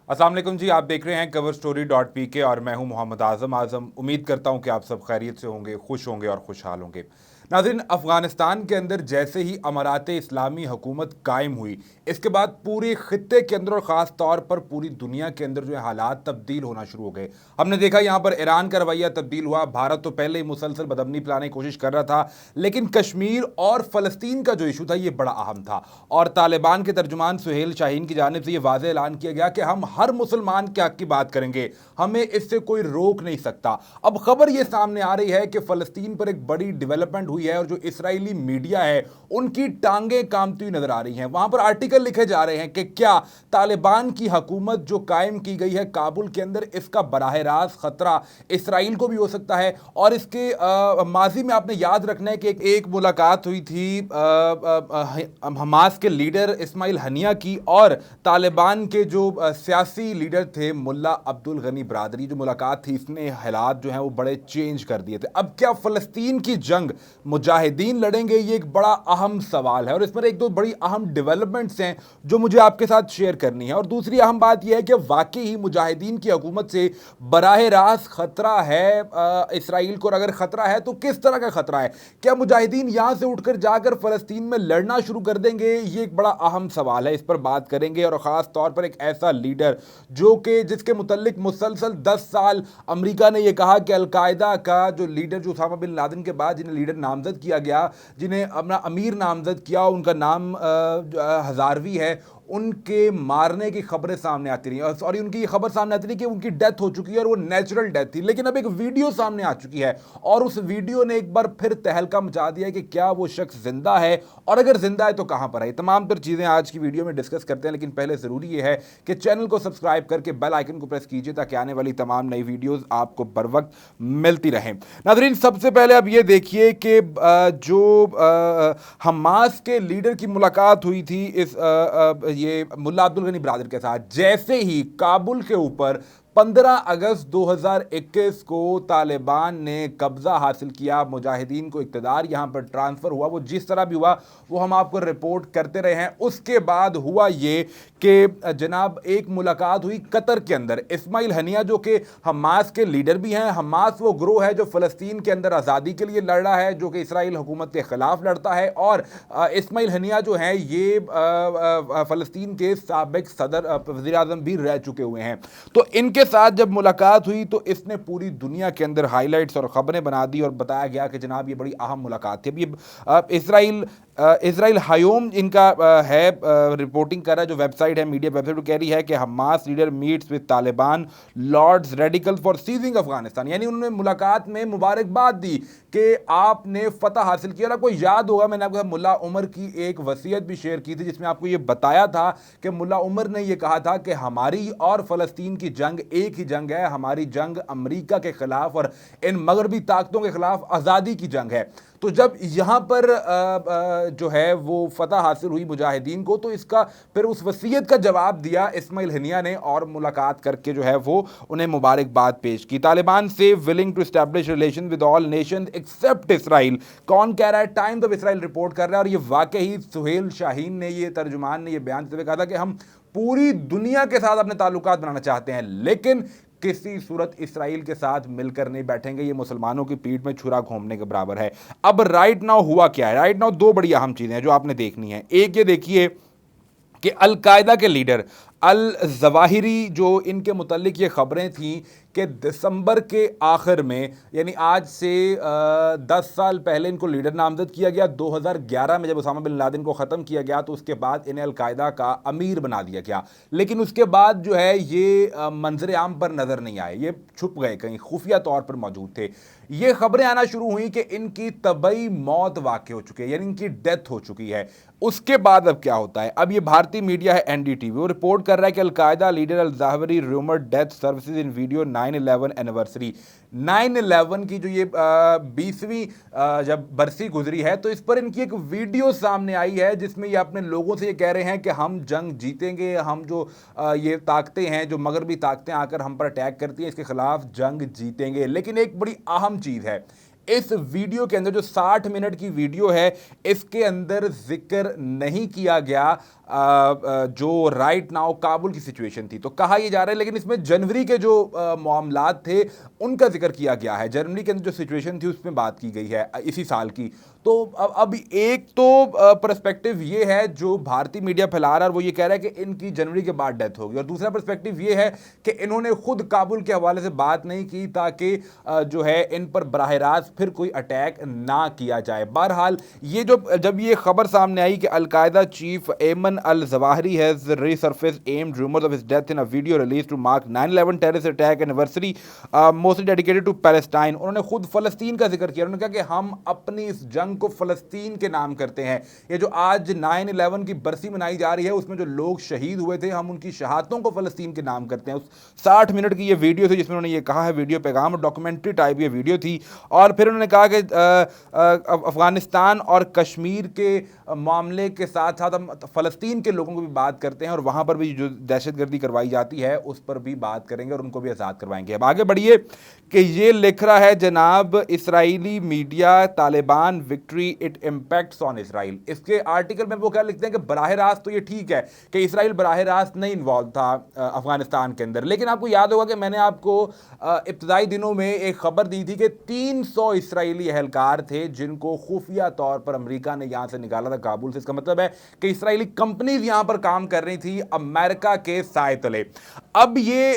अस्सलाम वालेकुम जी। आप देख रहे हैं coverstory.pk और मैं हूं मोहम्मद आजम। उम्मीद करता हूं कि आप सब खैरियत से होंगे, खुश होंगे और खुशहाल होंगे। नाज़रीन, अफगानिस्तान के अंदर जैसे ही अमारात इस्लामी हुकूमत कायम हुई, इसके बाद पूरे खित्ते के अंदर और ख़ास तौर पर पूरी दुनिया के अंदर जो है हालात तब्दील होना शुरू हो गए। हमने देखा यहाँ पर ईरान का रवैया तब्दील हुआ। भारत तो पहले ही मुसलसल बदअमनी फैलाने की कोशिश कर रहा था, लेकिन कश्मीर और फ़लस्तीन का जो इशू था ये बड़ा अहम था और तालिबान के तर्जुमान सुहेल शाहीन की जानिब से ये वाज़ेह ऐलान किया गया कि हम हर मुसलमान के हक की बात करेंगे, हमें इससे कोई रोक नहीं सकता। अब खबर ये सामने आ रही है कि फ़लस्तीन पर एक बड़ी डेवलपमेंट हुई है और जो इसराइली मीडिया है उनकी टांगें कामती हुई नजर आ रही हैं। वहां पर आर्टिकल लिखे जा रहे हैं कि क्या तालिबान की हुकूमत जो कायम की गई है काबुल के अंदर, इसका बराह रास्त खतरा इसराइल को भी हो सकता है। और इसके माजी में आपने याद रखना है कि एक मुलाकात हुई थी हमास के लीडर इस्माइल हनिया की और तालिबान के जो सियासी लीडर थे मुल्ला अब्दुल गनी बरादरी। जो मुलाकात थी इसने हालात जो हैं वो बड़े चेंज कर दिए थे। अब क्या फ़लस्तीन की जंग मुजाहिदीन लड़ेंगे, ये एक बड़ा अहम सवाल है और इस पर एक दो बड़ी अहम डेवलपमेंट्स हैं जो मुझे आपके साथ शेयर करनी है। और दूसरी अहम बात यह है कि वाकई ही मुजाहिदीन की हुकूमत से बराह रास्त खतरा है इसराइल को, और अगर खतरा है तो किस तरह का खतरा है? क्या मुजाहिदीन यहां से उठकर जाकर फ़लस्तीन में लड़ना शुरू कर देंगे? ये एक बड़ा अहम सवाल है, इस पर बात करेंगे। और ख़ास तौर पर एक ऐसा लीडर जो कि जिसके मुतल्लिक मुसलसल 10 साल अमेरिका ने यह कहा कि अलकायदा का जो लीडर जो उसामा बिन लादेन के बाद जिन्हें लीडर नामजद किया गया, जिन्हें अपना अमीर नामजद किया, उनका नाम हजारवी है, उनके मारने की खबरें सामने आती रही। सॉरी, उनकी ये खबर सामने आती रही कि उनकी डेथ हो चुकी है और वो नेचुरल डेथ थी। लेकिन अब एक वीडियो सामने आ चुकी है और उस वीडियो ने एक बार फिर तहलका मचा दिया है कि क्या वो शख्स जिंदा है और अगर जिंदा है तो कहां पर है। तमाम तर चीजें आज की वीडियो में डिस्कस करते हैं, लेकिन पहले जरूरी ये है कि चैनल को सब्सक्राइब करके बेल आइकन को प्रेस कीजिए ताकि आने वाली तमाम नई वीडियोस आपको बर वक्त मिलती रहें। नाज़रीन, सबसे पहले अब ये देखिए कि जो हमास के लीडर की मुलाकात हुई थी इस ये मुल्ला अब्दुल गनी बरादर के साथ, जैसे ही काबुल के ऊपर 15 अगस्त 2021 को तालिबान ने कब्जा हासिल किया, मुजाहिदीन को इक़्तिदार यहां पर ट्रांसफ़र हुआ, वो जिस तरह भी हुआ वो हम आपको रिपोर्ट करते रहे हैं। उसके बाद हुआ ये कि जनाब एक मुलाकात हुई कतर के अंदर। इस्माइल हनिया जो कि हमास के लीडर भी हैं, हमास वो ग्रोह है जो फ़लस्तीन के अंदर आज़ादी के लिए लड़ रहा है, जो कि इसराइल हुकूमत के ख़िलाफ़ लड़ता है। और इस्माइल हनिया जो हैं ये फ़लस्तीन के साबिक़ सदर वज़ीर आज़म भी रह चुके हुए हैं। तो इनके साथ जब मुलाकात हुई तो इसने पूरी दुनिया के अंदर हाईलाइट्स और ख़बरें बना दी और बताया गया कि जनाब ये बड़ी अहम मुलाकात थी। अब ये इसराइल हायोम इनका है रिपोर्टिंग कर रहा है, जो वेबसाइट है, मीडिया वेबसाइट, वो कह रही है कि Hamas leader meets with Taliban lords radical for seizing Afghanistan. यानी उन्होंने मुलाकात में मुबारकबाद दी कि आपने फतह हासिल किया। आपको याद होगा मैंने आपको मुल्ला उमर की एक वसीयत भी शेयर की थी जिसमें आपको ये बताया था कि मुल्ला उमर ने यह कहा था कि हमारी और फ़लस्तीन की जंग एक ही जंग है, हमारी जंग अमेरिका के खिलाफ और इन मगरबी ताकतों के खिलाफ आज़ादी की जंग है। तो जब यहाँ पर जो है वो फतह हासिल हुई मुजाहिदीन को, तो इसका फिर उस वसीयत का जवाब दिया इस्माइल हनिया ने और मुलाकात करके जो है वो उन्हें मुबारकबाद पेश की। तालिबान से willing to establish relation with all nation except Israel. कौन कह रहा है? टाइम्स ऑफ इसराइल रिपोर्ट कर रहा है और ये वाकई सुहेल शाहीन ने, ये तर्जुमान ने, ये बयान देते हुए कहा था कि हम पूरी दुनिया के साथ अपने ताल्लुकात बनाना चाहते हैं, लेकिन किसी सूरत इसराइल के साथ मिलकर नहीं बैठेंगे। ये मुसलमानों की पीठ में छुरा घोंपने के बराबर है। अब राइट नाउ हुआ क्या है? राइट नाउ दो बड़ी अहम चीजें हैं जो आपने देखनी है। एक ये देखिए कि अलकायदा के लीडर अल जवाहिरी, जो इनके मुतल्लिक ये खबरें थीं कि दिसंबर के आखिर में, यानी आज से 10 साल पहले इनको लीडर नामजद किया गया। 2011 में जब उसामा बिन लादेन को ख़त्म किया गया तो उसके बाद इन्हें अलकायदा का अमीर बना दिया गया। लेकिन उसके बाद जो है ये मंजर आम पर नज़र नहीं आए, ये छुप गए, कहीं खुफिया तौर पर मौजूद थे। ये खबरें आना शुरू हुई कि इनकी तबई मौत वाक़ हो चुकी है, यानी इनकी डेथ हो चुकी है। उसके बाद अब क्या होता है? अब ये भारतीय मीडिया है एनडीटीवी, वो रिपोर्ट कर रहा है कि al Qaeda leader al Zawahiri rumour death surfaces in video 9/11 anniversary. 9/11 की जो ये 20वीं जब बरसी गुजरी है तो इस पर इनकी एक वीडियो सामने आई है जिसमें ये अपने लोगों से ये कह रहे हैं कि हम जंग जीतेंगे, हम जो ये ताकतें हैं, जो मगरबी ताकतें आकर हम पर अटैक करती हैं, इसके खिलाफ जंग जीतेंगे। लेकिन एक बड़ी अहम चीज़ है, इस वीडियो के अंदर जो 60 मिनट की वीडियो है, इसके अंदर जिक्र नहीं किया गया जो राइट नाउ काबुल की सिचुएशन थी, तो कहा यह जा रहा है, लेकिन इसमें जनवरी के जो मामलात थे उनका जिक्र किया गया है। जनवरी के अंदर जो सिचुएशन थी उसमें बात की गई है इसी साल की। तो अब एक तो पर्सपेक्टिव ये है जो भारतीय मीडिया फैला रहा है, वो ये कह रहा है कि इनकी जनवरी के बाद डेथ होगी, और दूसरा पर्सपेक्टिव ये है कि इन्होंने खुद काबुल के हवाले से बात नहीं की ताकि जो है इन पर बराह रास्त फिर कोई अटैक ना किया जाए। बहरहाल ये जब ये खबर सामने आई कि al Qaeda chief Ayman al Zawahiri has resurfaced aimed rumors of his death in a video released to mark 9/11 terrorist attack anniversary mostly dedicated to Palestine। उन्होंने खुद फलस्तीन का जिक्र किया। उन्होंने कहा कि हम अपनी इस जंग को फलस्तीन के नाम करते हैं। ये जो आज 9/11 की बरसी मनाई जा रही है उसमें जो लोग शहीद हुए थे, हम उनकी शहादतों को फलस्तीन के नाम करते हैं। उस 60 मिनट की ये वीडियो थी जिसमें उन्होंने ये कहा है, वीडियो पैगाम डॉक्यूमेंट्री टाइप ये वीडियो थी। और फिर उन्होंने कहा कि अफगानिस्तान और कश्मीर के मामले के साथ साथ हम फलस्तीन के लोगों को भी बात करते हैं, और वहां पर भी जो दहशतगर्दी करवाई जाती है उस पर भी बात करेंगे और उनको भी आज़ाद करवाएंगे। अब आगे बढ़िए कि ये लिख रहा है जनाब Israeli media, Taliban victory it impacts on Israel. इसके आर्टिकल में वो क्या लिखते हैं कि बराह रास्त तो ये ठीक है कि इसराइल बराह रास्त नहीं इन्वॉल्व था अफगानिस्तान के अंदर, लेकिन आपको याद होगा कि मैंने आपको इब्तदाई दिनों में एक खबर दी थी कि 300 इसराइली अहलकार थे जिनको खुफिया तौर पर अमेरिका ने यहां से निकाला था काबुल से। इसका मतलब है कि इसराइली कंपनीज यहां पर काम कर रही थी अमेरिका के साए तले। अब ये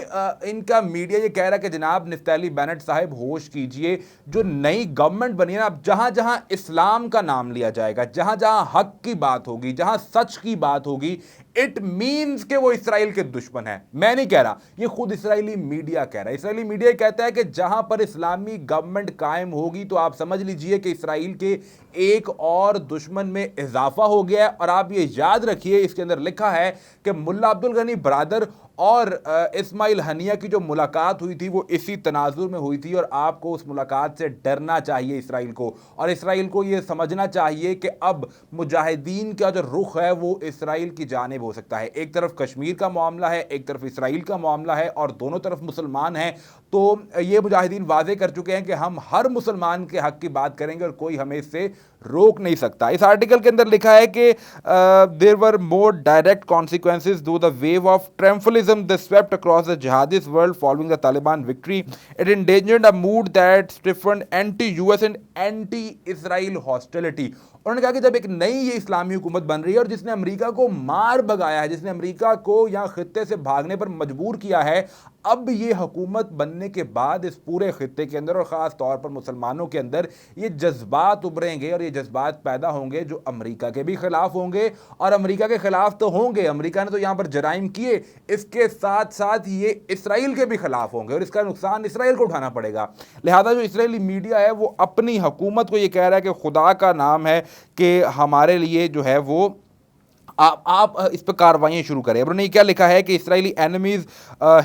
इनका मीडिया ये कह रहा है कि जनाब नफ्ताली बेनेट साहब होश कीजिए, जो नई गवर्नमेंट बनी है ना, अब जहां जहां इस्लाम का नाम लिया जाएगा, जहां जहां हक की बात होगी, जहां सच की बात होगी, इट मीन्स कि वो इसराइल के दुश्मन है। मैं नहीं कह रहा, ये खुद इसराइली मीडिया कह रहा है। इसराइली मीडिया कहता है कि जहां पर इस्लामी गवर्नमेंट कायम होगी तो आप समझ लीजिए कि इसराइल के एक और दुश्मन में इजाफा हो गया है। और आप ये याद रखिए, इसके अंदर लिखा है कि मुल्ला अब्दुल गनी बरादर और इस्माइल हनिया की जो मुलाकात हुई थी वो इसी तनाजुर में हुई थी, और आपको उस मुलाकात से डरना चाहिए इसराइल को, और इसराइल को ये समझना चाहिए कि अब मुजाहिदीन का जो रुख है वो इसराइल की जानिब हो सकता है। एक तरफ कश्मीर का मामला है, एक तरफ इसराइल का मामला है, और दोनों तरफ मुसलमान हैं। तो ये मुजाहिदीन वाजे कर चुके हैं कि हम हर मुसलमान के हक की बात करेंगे और कोई हमें इससे रोक नहीं सकता। इस आर्टिकल के अंदर लिखा है कि there were more direct consequences to the wave of triumphalism that swept across the jihadist world following the Taliban victory it endangered a mood that stiffened anti US and anti Israel hostility. उन्होंने कहा कि जब एक नई ये इस्लामी हुकूमत बन रही है और जिसने अमेरिका को मार भगाया है, जिसने अमेरिका को यहाँ खित्ते से भागने पर मजबूर किया है, अब ये हुकूमत बनने के बाद इस पूरे खित्ते के अंदर और ख़ास तौर पर मुसलमानों के अंदर ये जज्बात उभरेंगे, और ये जज्बात पैदा होंगे जो अमेरिका के भी खिलाफ होंगे। और अमेरिका के खिलाफ तो होंगे, अमेरिका ने तो यहाँ पर जराइम किए, इसके साथ साथ ये इसराइल के भी खिलाफ होंगे, और इसका नुकसान इसराइल को उठाना पड़ेगा। लिहाजा जो इसराइली मीडिया है वो अपनी हुकूमत को ये कह रहा है कि खुदा का नाम है कि हमारे लिए जो है वो आप इस पर कार्रवाइयाँ शुरू करें। अब उन्होंने क्या लिखा है कि इसराइली एनिमीज़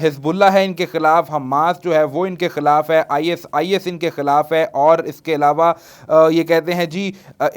हिजबुल्ला है इनके खिलाफ, हमास जो है वो इनके खिलाफ है, आईएस इनके खिलाफ है, और इसके अलावा ये कहते हैं जी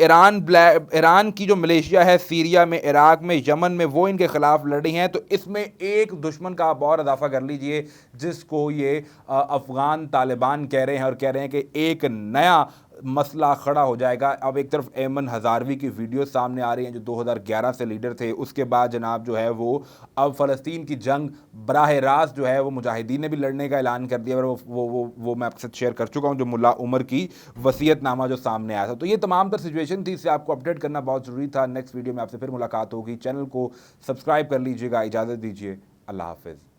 ईरान की जो मलेशिया है सीरिया में, इराक में, यमन में, वो इनके खिलाफ लड़ी हैं। तो इसमें एक दुश्मन का आप और इजाफा कर लीजिए जिसको ये अफगान तालिबान कह रहे हैं, और कह रहे हैं कि एक नया मसला खड़ा हो जाएगा। अब एक तरफ एमन हजारवी की वीडियो सामने आ रही हैं जो 2011 से लीडर थे, उसके बाद जनाब जो है वो अब फ़लस्तीन की जंग बराह रास्त जो है वो मुजाहिदीन ने भी लड़ने का ऐलान कर दिया, और वो मैं आपके साथ शेयर कर चुका हूँ, जो मुल्ला उमर की वसीयतनामा जो सामने आया था। तो ये तमाम तर सिचुएशन थी, इससे आपको अपडेट करना बहुत ज़रूरी था। नेक्स्ट वीडियो में आपसे फिर मुलाकात होगी। चैनल को सब्सक्राइब कर लीजिएगा। इजाज़त दीजिए, अल्लाह हाफिज़।